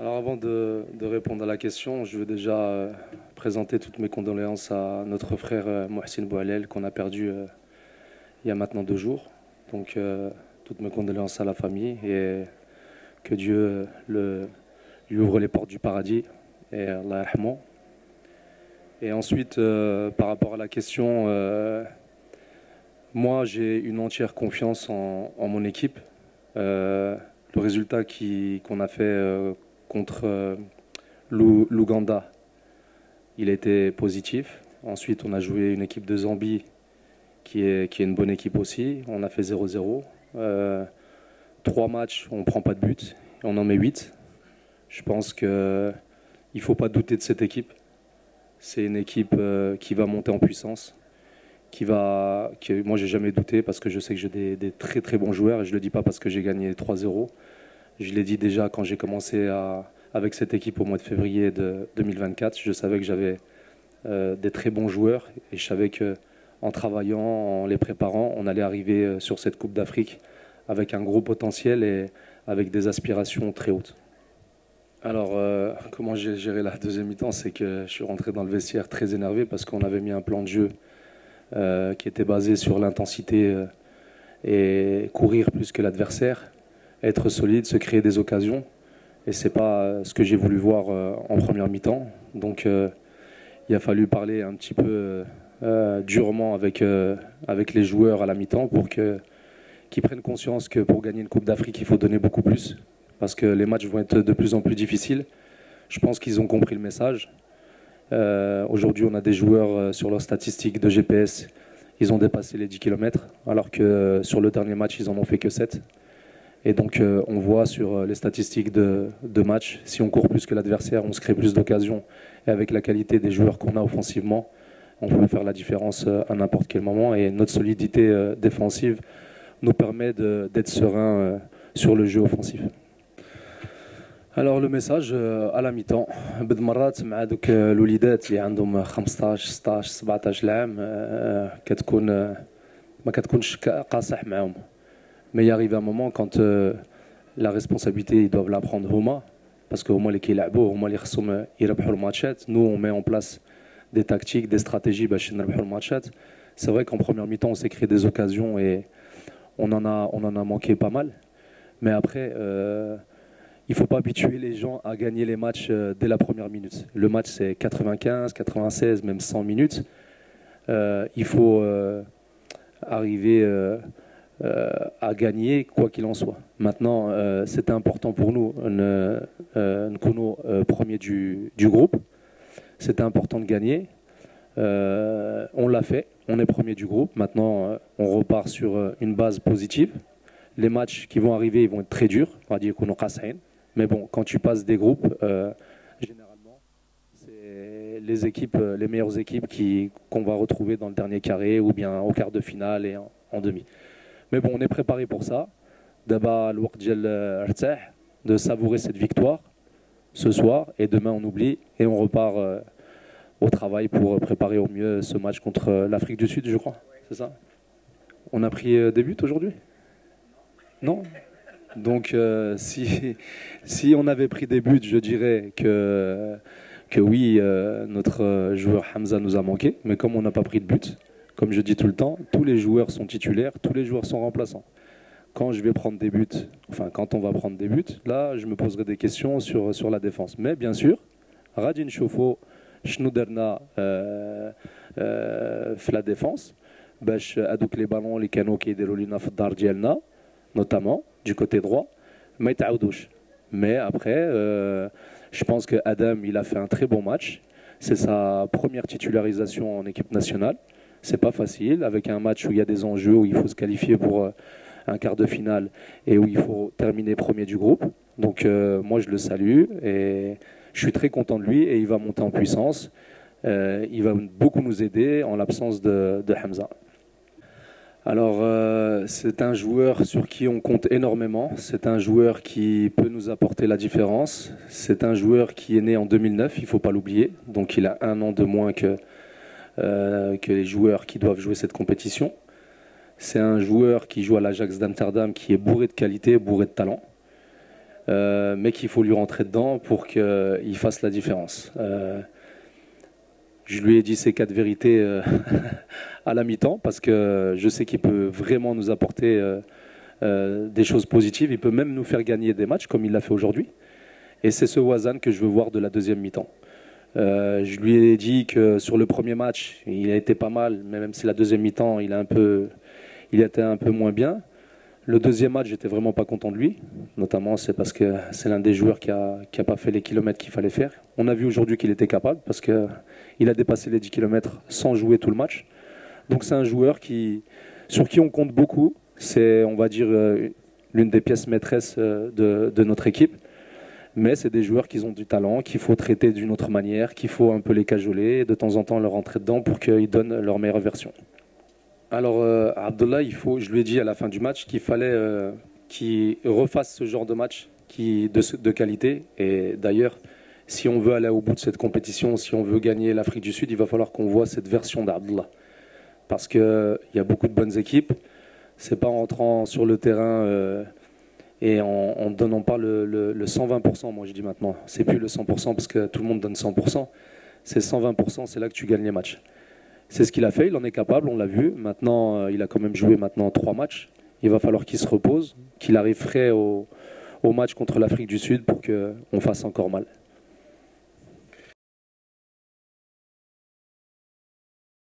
Alors avant de répondre à la question, je veux déjà présenter toutes mes condoléances à notre frère Mohsin Bouhalel qu'on a perdu il y a maintenant 2 jours. Donc toutes mes condoléances à la famille et que Dieu lui ouvre les portes du paradis et Allah yarhamou. Et ensuite, par rapport à la question, moi j'ai une entière confiance en mon équipe. Le résultat qu'on a fait contre l'Ouganda, il était positif. Ensuite, on a joué une équipe de Zambie qui est une bonne équipe aussi. On a fait 0-0. 3 matchs, on ne prend pas de but. On en met 8. Je pense qu'il ne faut pas douter de cette équipe. C'est une équipe qui va monter en puissance. Moi, j'ai jamais douté parce que je sais que j'ai des très très bons joueurs. Et je ne le dis pas parce que j'ai gagné 3-0. Je l'ai dit déjà quand j'ai commencé avec cette équipe au mois de février de 2024. Je savais que j'avais des très bons joueurs et je savais qu'en travaillant, en les préparant, on allait arriver sur cette Coupe d'Afrique avec un gros potentiel et avec des aspirations très hautes. Alors, comment j'ai géré la deuxième mi-temps? C'est que je suis rentré dans le vestiaire très énervé parce qu'on avait mis un plan de jeu qui était basé sur l'intensité et courir plus que l'adversaire, être solide, se créer des occasions. Et c'est pas ce que j'ai voulu voir en première mi-temps. Donc il a fallu parler un petit peu durement avec les joueurs à la mi-temps pour qu'ils prennent conscience que pour gagner une Coupe d'Afrique, il faut donner beaucoup plus. Parce que les matchs vont être de plus en plus difficiles. Je pense qu'ils ont compris le message. Aujourd'hui, on a des joueurs sur leurs statistiques de GPS. Ils ont dépassé les 10 km, alors que sur le dernier match, ils en ont fait que 7. Et donc, on voit sur les statistiques de match, si on court plus que l'adversaire, on se crée plus d'occasions. Et avec la qualité des joueurs qu'on a offensivement, on peut faire la différence à n'importe quel moment. Et notre solidité défensive nous permet d'être serein sur le jeu offensif. Alors le message à la mi-temps بعض المرات مع دوك الوليدات اللي عندهم 15 16 17 عام كتكون ما كتكونش قاصح معاهم. Mais il arrive un moment quand la responsabilité ils doivent la prendre هما parce que هما اللي كيلعبوا هما اللي خصهم يربحوا الماتشات. Nous on met en place des tactiques, des stratégies باش نربحوا الماتشات. C'est vrai qu'en première mi-temps on s'est créé des occasions et on en a manqué pas mal. Mais après il ne faut pas habituer les gens à gagner les matchs dès la première minute. Le match, c'est 95, 96, même 100 minutes. Il faut arriver à gagner, quoi qu'il en soit. Maintenant, c'était important pour nous, nous premier du groupe. C'était important de gagner. On l'a fait. On est premier du groupe. Maintenant, on repart sur une base positive. Les matchs qui vont arriver, ils vont être très durs. On va dire qu'on a Mais bon, quand tu passes des groupes, généralement, c'est les meilleures équipes qu'on va retrouver dans le dernier carré ou bien au quart de finale et en demi. Mais bon, on est préparé pour ça. D'abord, de savourer cette victoire ce soir et demain on oublie et on repart au travail pour préparer au mieux ce match contre l'Afrique du Sud, je crois. C'est ça? On a pris des buts aujourd'hui? Non? Donc si on avait pris des buts, je dirais que oui, notre joueur Hamza nous a manqué. Mais comme on n'a pas pris de but, comme je dis tout le temps, tous les joueurs sont titulaires, tous les joueurs sont remplaçants. Quand je vais prendre des buts, enfin quand on va prendre des buts, là je me poserai des questions sur la défense. Mais bien sûr, Radin Chofo, Schnouderna في la défense, باش هذوك les ballons اللي كانوا كيديروا لينا في الدار ديالنا notamment du côté droit, ما يتعاودوش. Mais après, je pense que Adam, il a fait un très bon match. C'est sa première titularisation en équipe nationale. C'est pas facile, avec un match où il y a des enjeux, où il faut se qualifier pour un quart de finale et où il faut terminer premier du groupe. Donc moi, je le salue et je suis très content de lui et il va monter en puissance. Il va beaucoup nous aider en l'absence de Hamza. Alors, c'est un joueur sur qui on compte énormément. C'est un joueur qui peut nous apporter la différence. C'est un joueur qui est né en 2009, il ne faut pas l'oublier. Donc, il a un an de moins que les joueurs qui doivent jouer cette compétition. C'est un joueur qui joue à l'Ajax d'Amsterdam, qui est bourré de qualité, bourré de talent. mais qu'il faut lui rentrer dedans pour qu'il fasse la différence. Je lui ai dit ces 4 vérités à la mi-temps parce que je sais qu'il peut vraiment nous apporter des choses positives. Il peut même nous faire gagner des matchs comme il l'a fait aujourd'hui. Et c'est ce Ouazzane que je veux voir de la deuxième mi-temps. Je lui ai dit que sur le premier match, il a été pas mal, mais même si la deuxième mi-temps, il était un peu moins bien. Le deuxième match, j'étais vraiment pas content de lui. Notamment, c'est parce que c'est l'un des joueurs qui a pas fait les kilomètres qu'il fallait faire. On a vu aujourd'hui qu'il était capable parce qu'il a dépassé les 10 kilomètres sans jouer tout le match. Donc c'est un joueur sur qui on compte beaucoup. C'est, on va dire, l'une des pièces maîtresses de notre équipe. Mais c'est des joueurs qui ont du talent, qu'il faut traiter d'une autre manière, qu'il faut un peu les cajoler, de temps en temps leur rentrer dedans pour qu'ils donnent leur meilleure version. Alors, Abdallah, je lui ai dit à la fin du match qu'il fallait qu'il refasse ce genre de match de qualité. Et d'ailleurs, si on veut aller au bout de cette compétition, si on veut gagner l'Afrique du Sud, il va falloir qu'on voit cette version d'Abdallah. Parce qu'il y a beaucoup de bonnes équipes. C'est pas en rentrant sur le terrain et en ne donnant pas le 120%, moi je dis maintenant. C'est plus le 100% parce que tout le monde donne 100%. C'est 120%, c'est là que tu gagnes les matchs. C'est ce qu'il a fait, il en est capable, on l'a vu. Maintenant, il a quand même joué maintenant 3 matchs. Il va falloir qu'il se repose, qu'il arrive frais au match contre l'Afrique du Sud pour qu'on fasse encore mal.